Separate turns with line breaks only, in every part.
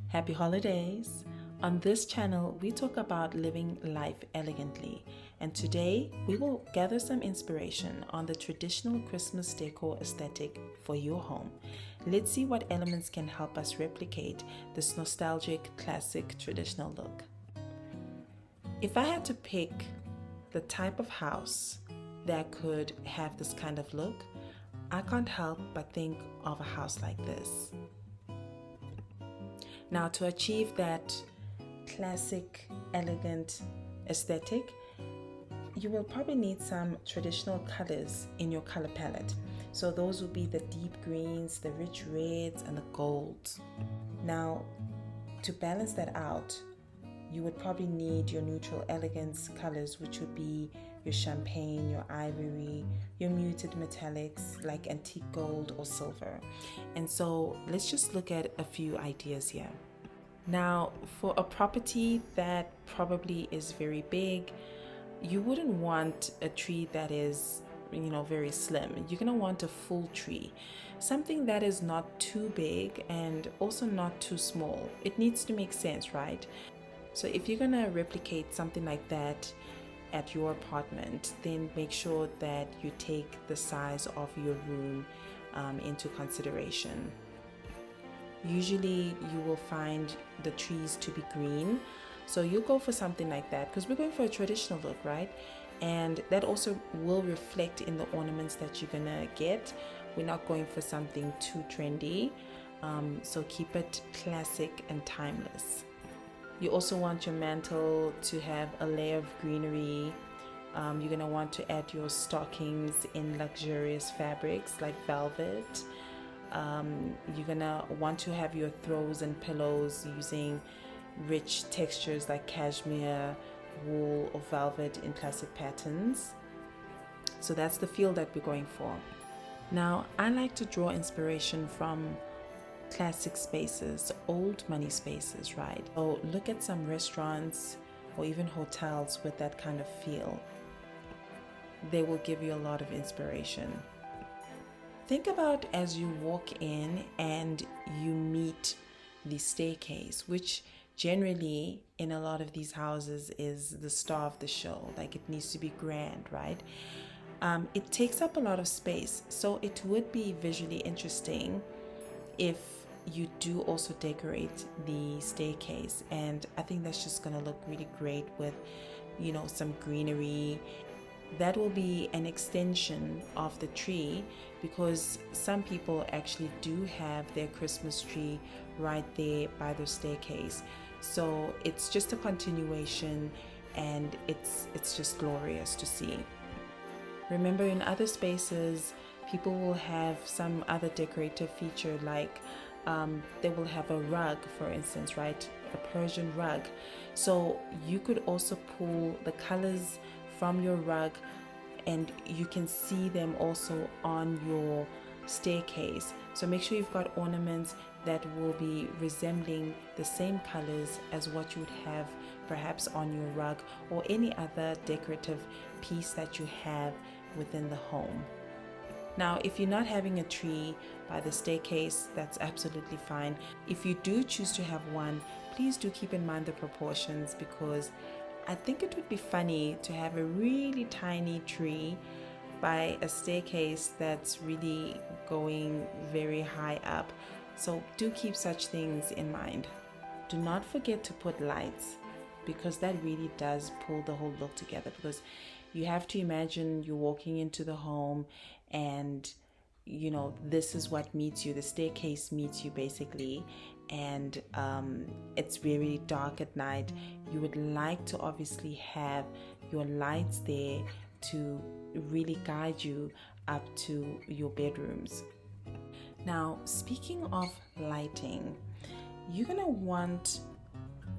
Happy holidays! On this channel, we talk about living life elegantly, and today we will gather some inspiration on the traditional Christmas decor aesthetic for your home. Let's see what elements can help us replicate this nostalgic, classic, traditional look. If I had to pick the type of house that could have this kind of look, I can't help but think of a house like this. Now, to achieve that classic, elegant aesthetic, you will probably need some traditional colors in your color palette. So those will be the deep greens, the rich reds, and the golds. Now, to balance that out, you would probably need your neutral elegance colors, which would be your champagne, your ivory, your muted metallics like antique gold or silver. And so let's just look at a few ideas here. Now, for a property that probably is very big, you wouldn't want a tree that is, very slim. You're gonna want a full tree, something that is not too big and also not too small. It needs to make sense, right? So if you're gonna replicate something like that at your apartment, then make sure that you take the size of your room into consideration. Usually you will find the trees to be green, so you go for something like that because we're going for a traditional look, right? And that also will reflect in the ornaments that you're gonna get. We're not going for something too trendy, so keep it classic and timeless. You also want your mantle to have a layer of greenery. You're gonna want to add your stockings in luxurious fabrics like velvet. You're gonna want to have your throws and pillows using rich textures like cashmere, wool, or velvet in classic patterns. So that's the feel that we're going for. Now, I like to draw inspiration from classic spaces, old money spaces, right? So look at some restaurants or even hotels with that kind of feel. They will give you a lot of inspiration. Think about as you walk in and you meet the staircase, which generally in a lot of these houses is the star of the show. Like, it needs to be grand, right? It takes up a lot of space, so it would be visually interesting if you do also decorate the staircase. And I think that's just gonna look really great with some greenery. That will be an extension of the tree, because some people actually do have their Christmas tree right there by the staircase. So it's just a continuation, and it's just glorious to see. Remember, in other spaces, people will have some other decorative feature, like they will have a rug, for instance, right? A Persian rug. So you could also pull the colors from your rug, and you can see them also on your staircase. So make sure you've got ornaments that will be resembling the same colors as what you would have perhaps on your rug or any other decorative piece that you have within the home. Now, if you're not having a tree by the staircase, that's absolutely fine. If you do choose to have one, please do keep in mind the proportions, because I think it would be funny to have a really tiny tree by a staircase that's really going very high up. So do keep such things in mind. Do not forget to put lights, because that really does pull the whole look together, because you have to imagine you're walking into the home and this is what meets you. The staircase meets you basically, and it's very dark at night. You would like to obviously have your lights there to really guide you up to your bedrooms. Now, speaking of lighting, you're gonna want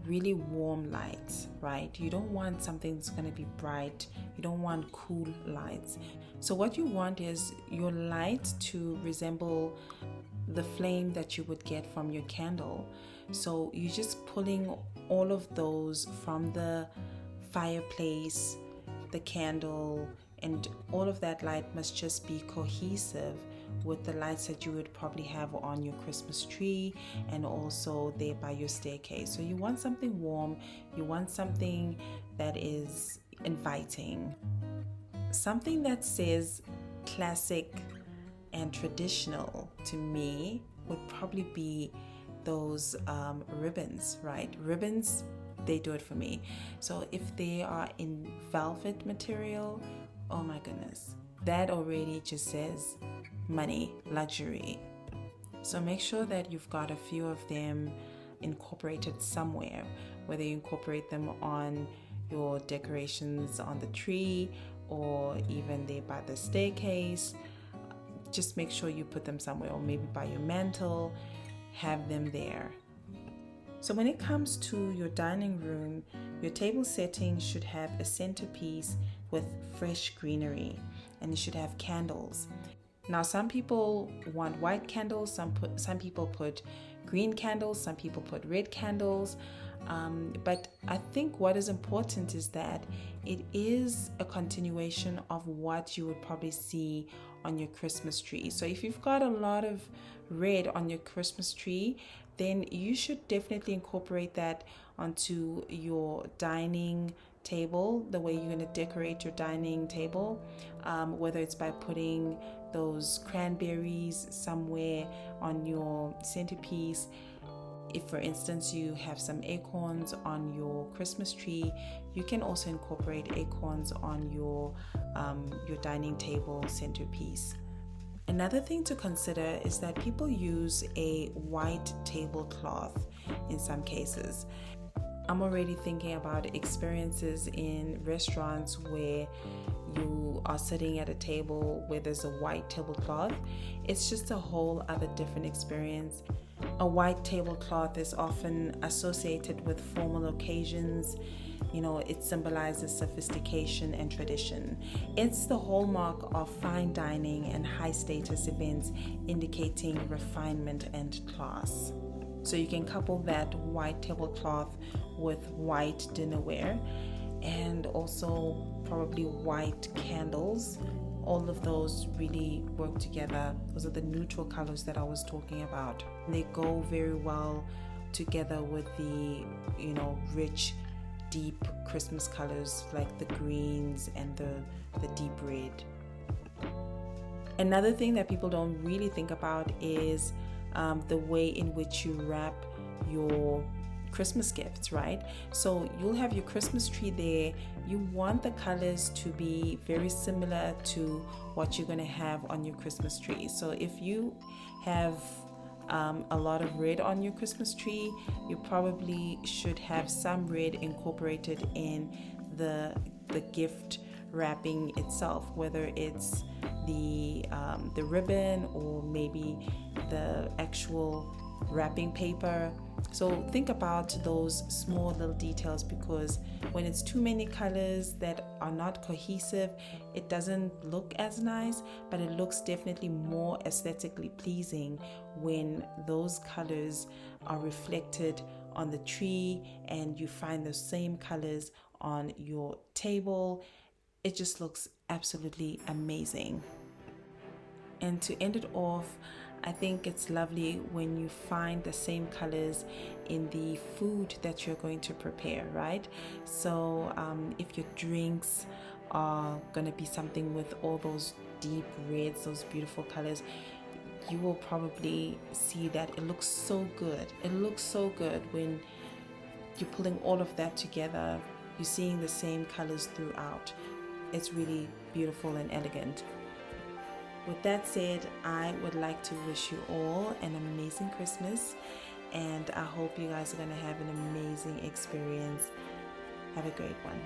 really warm lights, right? You don't want something that's going to be bright. You don't want cool lights. So what you want is your light to resemble the flame that you would get from your candle. So you're just pulling all of those from the fireplace, the candle, and all of that light must just be cohesive with the lights that you would probably have on your Christmas tree and also there by your staircase. So you want something warm, you want something that is inviting, something that says classic and traditional. To me would probably be those ribbons, right? Ribbons, they do it for me. So if they are in velvet material, oh my goodness, that already just says money, luxury. So make sure that you've got a few of them incorporated somewhere, whether you incorporate them on your decorations on the tree or even there by the staircase. Just make sure you put them somewhere, or maybe by your mantle, have them there. So when it comes to your dining room, your table setting should have a centerpiece with fresh greenery, and it should have candles. Now some people want white candles, some people put green candles, some people put red candles, but I think what is important is that it is a continuation of what you would probably see on your Christmas tree. So if you've got a lot of red on your Christmas tree, then you should definitely incorporate that onto your dining table, the way you're going to decorate your dining table, whether it's by putting those cranberries somewhere on your centerpiece. If, for instance, you have some acorns on your Christmas tree, you can also incorporate acorns on your dining table centerpiece. Another thing to consider is that people use a white tablecloth in some cases. I'm already thinking about experiences in restaurants where you are sitting at a table where there's a white tablecloth. It's just a whole other different experience. A white tablecloth is often associated with formal occasions. You know, it symbolizes sophistication and tradition. It's the hallmark of fine dining and high status events, indicating refinement and class. So you can couple that white tablecloth with white dinnerware and also probably white candles. All of those really work together. Those are the neutral colors that I was talking about. They go very well together with the, rich, deep Christmas colors like the greens and the deep red. Another thing that people don't really think about is the way in which you wrap your Christmas gifts, right? So you'll have your Christmas tree there. You want the colors to be very similar to what you're going to have on your Christmas tree. So if you have a lot of red on your Christmas tree, you probably should have some red incorporated in the gift wrapping itself, whether it's the ribbon or maybe the actual wrapping paper. So think about those small little details, because when it's too many colors that are not cohesive, it doesn't look as nice, but it looks definitely more aesthetically pleasing when those colors are reflected on the tree and you find the same colors on your table. It just looks absolutely amazing. And to end it off, I think it's lovely when you find the same colors in the food that you're going to prepare, right? So if your drinks are going to be something with all those deep reds, those beautiful colors, you will probably see that it looks so good. It looks so good when you're pulling all of that together. You're seeing the same colors throughout. It's really beautiful and elegant. With that said, I would like to wish you all an amazing Christmas, and I hope you guys are going to have an amazing experience. Have a great one.